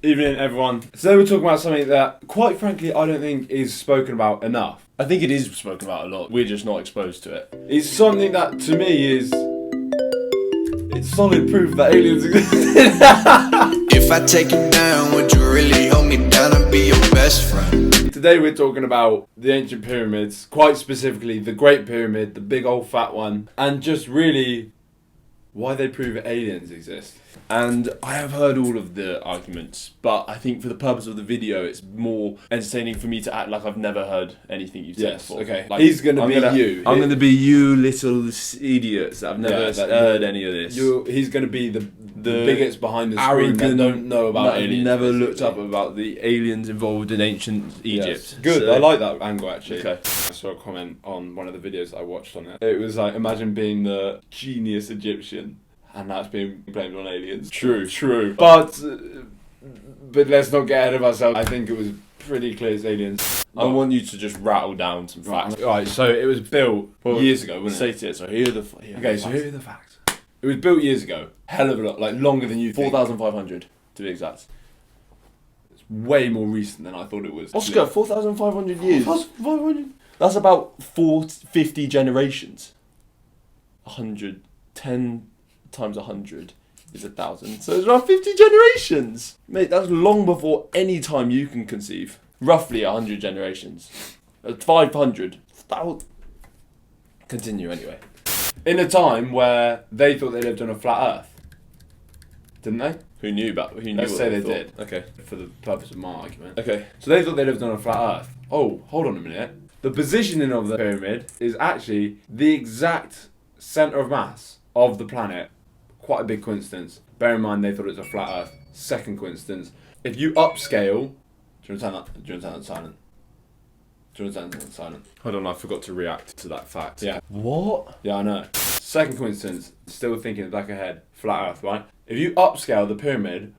Evening, everyone. Today we're talking about something that, quite frankly, I don't think is spoken about enough. I think it is spoken about a lot. We're just not exposed to it. It's something that, to me, it's solid proof that aliens exist. If I take you down, would you really hold me down and be your best friend? Today we're talking about the ancient pyramids, quite specifically the Great Pyramid, the big old fat one, and just really why they prove that aliens exist. And I have heard all of the arguments, but I think for the purpose of the video, it's more entertaining for me to act like I've never heard anything you've said before. Okay. Like, He's going to be you. I'm going to be you little idiots that have never heard any of this. He's going to be the bigots behind the screen arrogant that don't know about that aliens. Never basically. looked up about the aliens involved in ancient Egypt. Yes. Good, So- I like that angle actually. Okay. I saw a comment on one of the videos that I watched on it. It was like, imagine being the genius Egyptian and that's being blamed on aliens. True. But let's not get ahead of ourselves. I think it was pretty clear it's aliens. I want you to just rattle down some facts. Right, so it was built years ago, wasn't Say it. So here are the here are the facts. It was built years ago. Hell of a lot, like longer than you think. 4,500 to be exact. It's way more recent than I thought it was. Oscar, 4,500 years. 4,500? That's about 50 generations. 10 times 100 is 1,000. So it's around 50 generations. Mate, that's long before any time you can conceive. Roughly 100 generations. 500. Continue anyway. In a time where they thought they lived on a flat Earth, didn't they? Who knew? Let's say they thought? did. Okay. For the purpose of my argument. Okay. So they thought they lived on a flat Earth. Oh, hold on a minute. The positioning of the pyramid is actually the exact centre of mass of the planet. Quite a big coincidence. Bear in mind they thought it was a flat Earth. Second coincidence. If you upscale, do you want to turn that silent? Do you want to turn that silent? Hold on, I forgot to react to that fact. Yeah. What? Yeah, I know. Second coincidence. Still thinking back ahead. Flat Earth, right? If you upscale the pyramid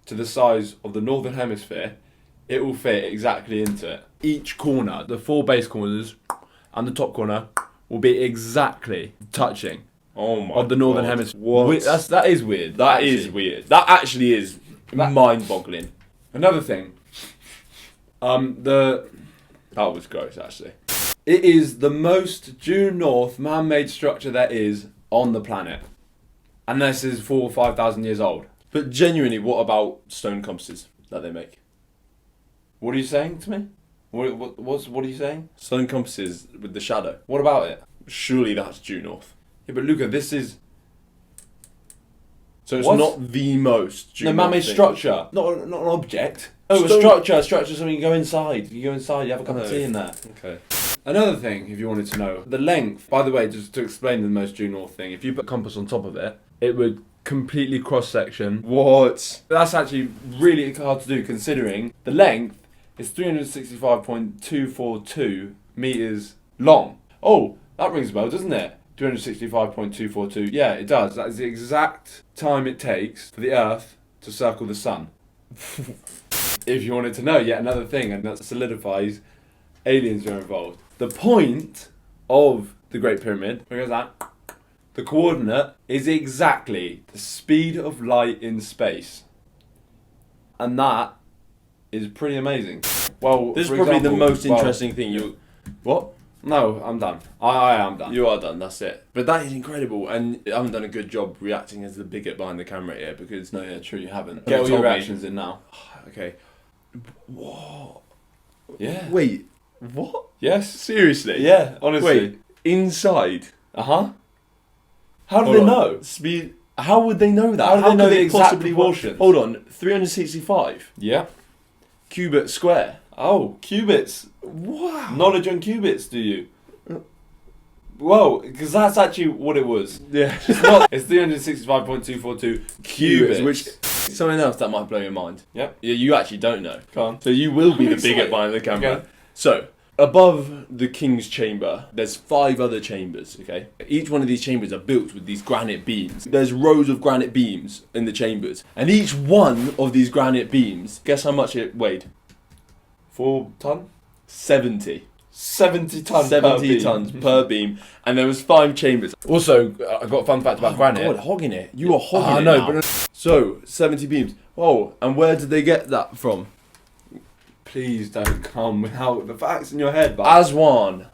to the size of the northern hemisphere, it will fit exactly into it. Each corner, the four base corners and the top corner, will be exactly touching Oh my of the northern God. hemisphere. What? That is weird. That is weird. That actually is mind-boggling. Another thing. That was gross, actually. It is the most due north man-made structure there is on the planet, and this is 4,000 or 5,000 years old. But genuinely, what about stone compasses that they make? What are you saying to me? What are you saying? Stone compasses with the shadow. What about it? Surely that's due north. Yeah, but Luca, this is So it's What? not the most due the north man-made thing. structure, not an object. Oh, Stone- a structure. A structure is something you go inside. You go inside. You have a cup of Oh. tea in there. Okay. Another thing, if you wanted to know, the length. By the way, just to explain the most due north thing, if you put a compass on top of it, it would completely cross-section. What? That's actually really hard to do, considering the length is 365.242 meters long. Oh, that rings a bell, doesn't it? 265.242. Yeah, it does. That is the exact time it takes for the Earth to circle the Sun. If you wanted to know yet another thing, and that solidifies aliens are involved. The point of the Great Pyramid, because that, the coordinate is exactly the speed of light in space. And that is pretty amazing. Well, This is for probably example, the most interesting thing you... What? No, I'm done. I am done. You are done, that's it. But that is incredible, and I haven't done a good job reacting as the bigot behind the camera here, because... No, yeah, true, you haven't. Get Get all all your your reactions in now. Okay. What? Yeah. Wait, what? Yes. Seriously? Yeah, honestly. Wait, inside? Uh-huh. How do Hold they on. know? Speed... How would they know that? How do they know could the exact possibly proportions? Hold on, 365 Yeah. cubit square. Oh, qubits. Wow. Knowledge on qubits, do you? Well, because that's actually what it was. Yeah. It's 365.242 qubits. Which something else that might blow your mind. Yep. Yeah, you actually don't know. Come on. So you will be I'm the bigot excited. behind the camera. Okay. So, above the king's chamber, there's 5 other chambers, okay? Each one of these chambers are built with these granite beams. There's rows of granite beams in the chambers. And each one of these granite beams, guess how much it weighed? 4 ton? 70. 70 tons 70 per beam. tons per beam, and there was 5 chambers. Also, I got a fun fact about granite. God, hogging it. You are hogging I it know, now. but So, 70 beams. Oh, and where did they get that from? please don't come without the facts in your head. But Aswan.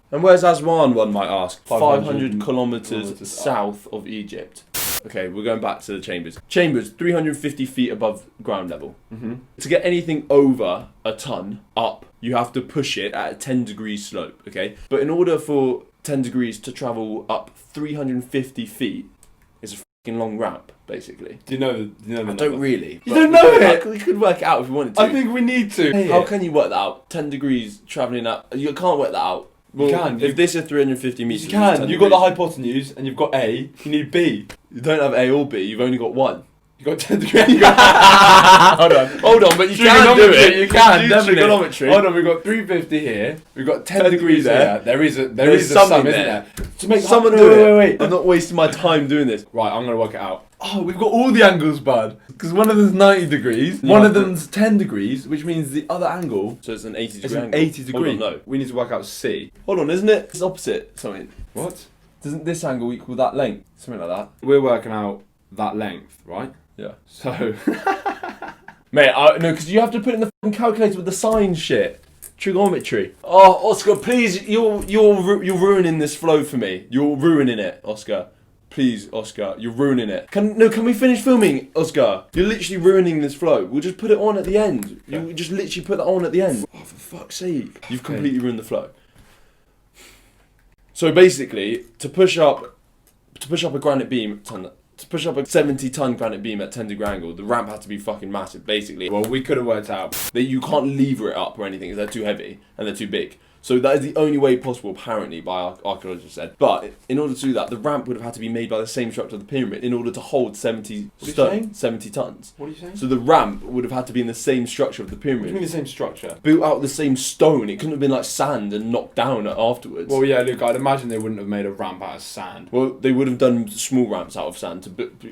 And where's Aswan, one might ask? 500 500 kilometres kilometres south of Egypt. Okay, we're going back to the chambers. Chambers, 350 feet above ground level. Mm-hmm. To get anything over a ton up, you have to push it at a 10 degree slope, okay? But in order for 10 degrees to travel up 350 feet, it's a fucking long ramp, basically. Do you know the I number? don't really. You but don't know it? We could work it out if we wanted to. I think we need to. How can you work that out? 10 degrees travelling up. You can't work that out. Well, You can. If this is 350 metres, You it's can. 10 You've got the degrees. hypotenuse and you've got A. You need B. You don't have A or B, you've only got one. You got 10 degrees. Hold on. Hold on, but you can do Trigonometry, it. You can. do Definitely. trigonometry. Hold on. We've got 350 here. We've got 10 10 degrees degrees there. there. There is a There's sum, something isn't there. there? To make Someone no, do it. Wait. I'm not wasting my time doing this. Right, I'm gonna work it out. Oh, we've got all the angles, bud. Because one of them's 90 degrees, one of them's 10 degrees, which means the other angle So it's an 80 is degree an angle. 80 degree. Hold on, no. We need to work out C. Hold on, isn't it? It's opposite something. What? Doesn't this angle equal that length? Something like that. We're working out that length, right? Yeah. So, Mate, no, because you have to put it in the fucking calculator with the sign shit. Trigonometry. Oh, Oscar, please, you're ruining this flow for me. You're ruining it, Oscar. Please, Oscar, you're ruining it. Can we finish filming, Oscar? You're literally ruining this flow. We'll just put it on at the end. You just literally put that on at the end. Oh, for fuck's sake. You've completely ruined the flow. So basically, to push up a granite beam, to push up a 70-ton granite beam at 10 degree angle, the ramp had to be fucking massive, basically. well, we could have worked out. That you can't lever it up or anything, because they're too heavy and they're too big. So that is the only way possible, apparently, by archaeologists said. But in order to do that, the ramp would have had to be made by the same structure of the pyramid in order to hold 70 What are you stone, saying? 70 tons. What are you saying? So the ramp would have had to be in the same structure of the What do you mean pyramid. the same structure? Built out of the same stone. It couldn't have been like sand and knocked down afterwards. Well, yeah, Luke, I'd imagine they wouldn't have made a ramp out of sand. Well, they would have done small ramps out of sand.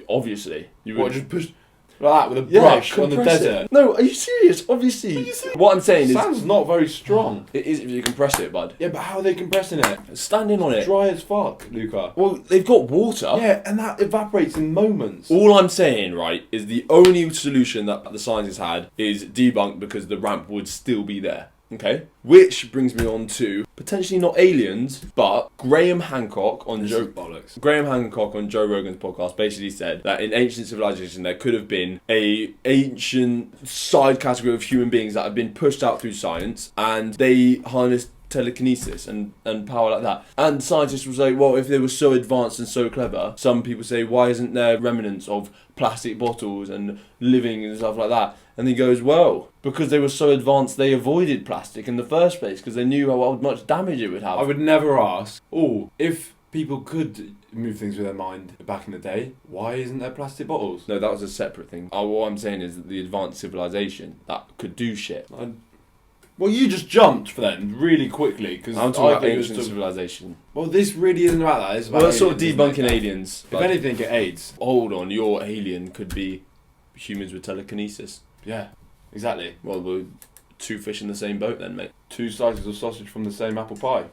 Obviously, you What, would just push like that with a brush on the compress it. desert? No, are you serious? Obviously. What I'm saying is, Sand's not very strong. it is if you compress it, bud. Yeah, but how are they compressing it? Standing on it. Dry as fuck, Luca. Well, they've got water. Yeah, and that evaporates in moments. All I'm saying, right, is the only solution that the scientists had is debunked because the ramp would still be there. Okay? Which brings me on to potentially not aliens, but Graham Hancock on This Joe is bollocks. Graham Hancock on Joe Rogan's podcast basically said that in ancient civilization there could have been a ancient side category of human beings that have been pushed out through science and they harnessed telekinesis and power like that. And scientists will say, well, if they were so advanced and so clever, some people say, why isn't there remnants of plastic bottles and living and stuff like that? And he goes, well, because they were so advanced, they avoided plastic in the first place because they knew how much damage it would have. I would never ask, if people could move things with their mind back in the day, why isn't there plastic bottles? No, that was a separate thing. What I'm saying is that the advanced civilization that could do shit. Well, you just jumped for then really quickly because I'm talking about ancient civilization. Well, this really isn't about that. It's about Well, that's sort of aliens, isn't debunking it? aliens. If anything, it aids. Hold on, your alien could be humans with telekinesis. Yeah, exactly. Well, we're two fish in the same boat then, mate. Two slices of sausage from the same apple pie.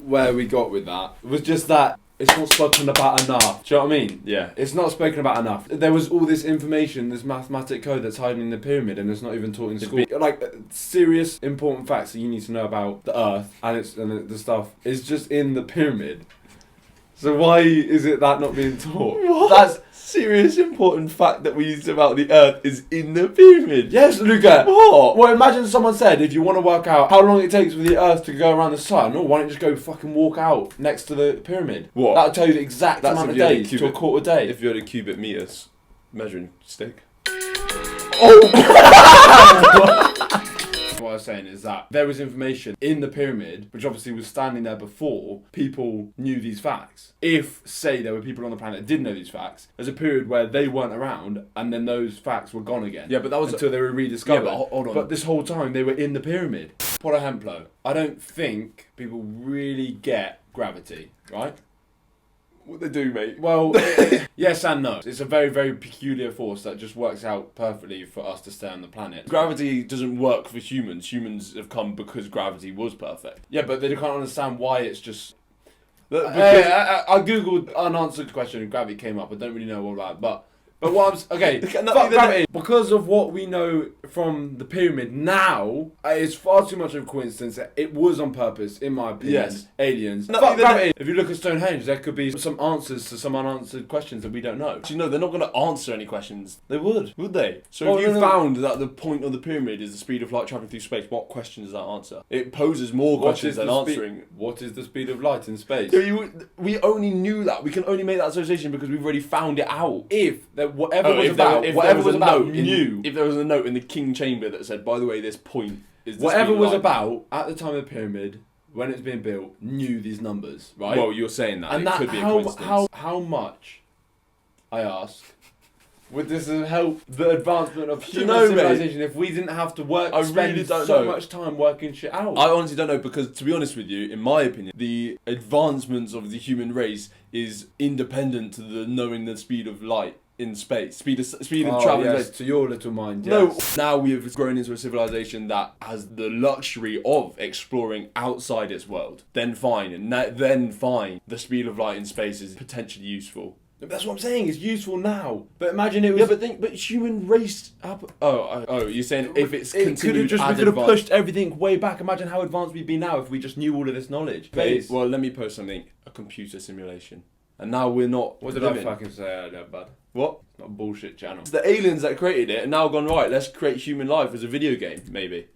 Where we got with that was just that it's not spoken about enough. Do you know what I mean? Yeah. It's not spoken about enough. There was all this information, this mathematic code that's hiding in the pyramid, and it's not even taught in school. Like serious, important facts that you need to know about the Earth and the stuff is just in the pyramid. So why is it that not being taught? What? That's serious important fact that we used about the Earth is in the pyramid. Yes, Luca. What? Well, imagine someone said, if you want to work out how long it takes for the Earth to go around the sun, why don't you just go fucking walk out next to the pyramid? What? That'll tell you the exact That's amount if of you had a days to a cubic- quarter day. If you had a cubic meters measuring stick. What I was saying is that there was information in the pyramid, which obviously was standing there before people knew these facts. If, say, there were people on the planet that did know these facts, there's a period where they weren't around, and then those facts were gone again. Yeah, but that was until they were rediscovered. Yeah, but hold on. But this whole time they were in the pyramid. Por ejemplo, I don't think people really get gravity, right? What they do, mate? Well, yes and no. It's a very, very peculiar force that just works out perfectly for us to stay on the planet. Gravity doesn't work for humans. Humans have come because gravity was perfect. Yeah, but they can't understand why it's just... Because- I googled unanswered question and gravity came up. I don't really know all about it, but what I'm okay, fuck gravity. Because of what we know from the pyramid now, it's far too much of a coincidence that it was on purpose, in my opinion. Yes. Aliens. No, Fuck even gravity. If you look at Stonehenge, there could be some answers to some unanswered questions that we don't know. Actually, no, they're not going to answer any questions. They would they? So Well, if you no. found that the point of the pyramid is the speed of light traveling through space, what question does that answer? It poses more questions than answering. What is the speed of light in space? So we only knew that. We can only make that association because we've already found it out. If whatever Oh, was if there about, was whatever a was about, note knew. if there was a note in the king chamber that said, by the way, this point is the Whatever speed of was light. about at the time of the pyramid, when it's being built, knew these numbers, right? Well, you're saying that. and it that could be a coincidence. how much, I ask, would this have helped the advancement of human know, mate. civilization if we didn't have to work, I spend really don't so know. much time working shit out? I honestly don't know because, to be honest with you, in my opinion, the advancements of the human race is independent to the knowing the speed of light in space, speed of travel in yes, space. to your little mind, yes. No, now we have grown into a civilization that has the luxury of exploring outside its world. Then fine, the speed of light in space is potentially useful. That's what I'm saying. It's useful now, but imagine it was. Yeah, but human race. You're saying if it's we continued could have advanced- pushed everything way back. Imagine how advanced we'd be now if we just knew all of this knowledge. Okay, well, let me post something. A computer simulation. And now we're not. What did living. I fucking say earlier, bud? What? It's not a bullshit channel. It's the aliens that created it and now gone, right, let's create human life as a video game, maybe.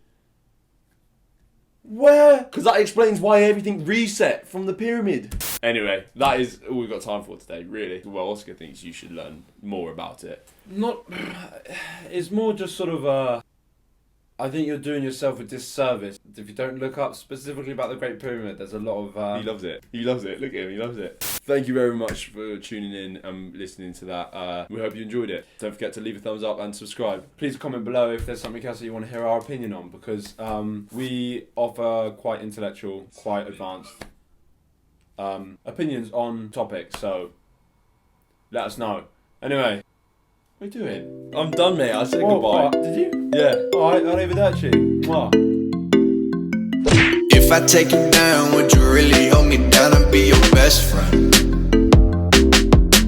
Where? Because that explains why everything reset from the pyramid. Anyway, that is all we've got time for today, really. Well, Oscar thinks you should learn more about it. Not. It's more just sort of I think you're doing yourself a disservice if you don't look up specifically about the Great Pyramid. There's a lot of. He loves it. He loves it. Look at him. He loves it. Thank you very much for tuning in and listening to that. We hope you enjoyed it. Don't forget to leave a thumbs up and subscribe. Please comment below if there's something else that you want to hear our opinion on, because we offer quite intellectual, quite advanced opinions on topics. So let us know. Anyway, what are you doing? I'm done, mate. I said Oh, goodbye. Did you? Yeah. Alright, arrivederci. Mwah. If I take you down, would you really hold me down and be your best friend?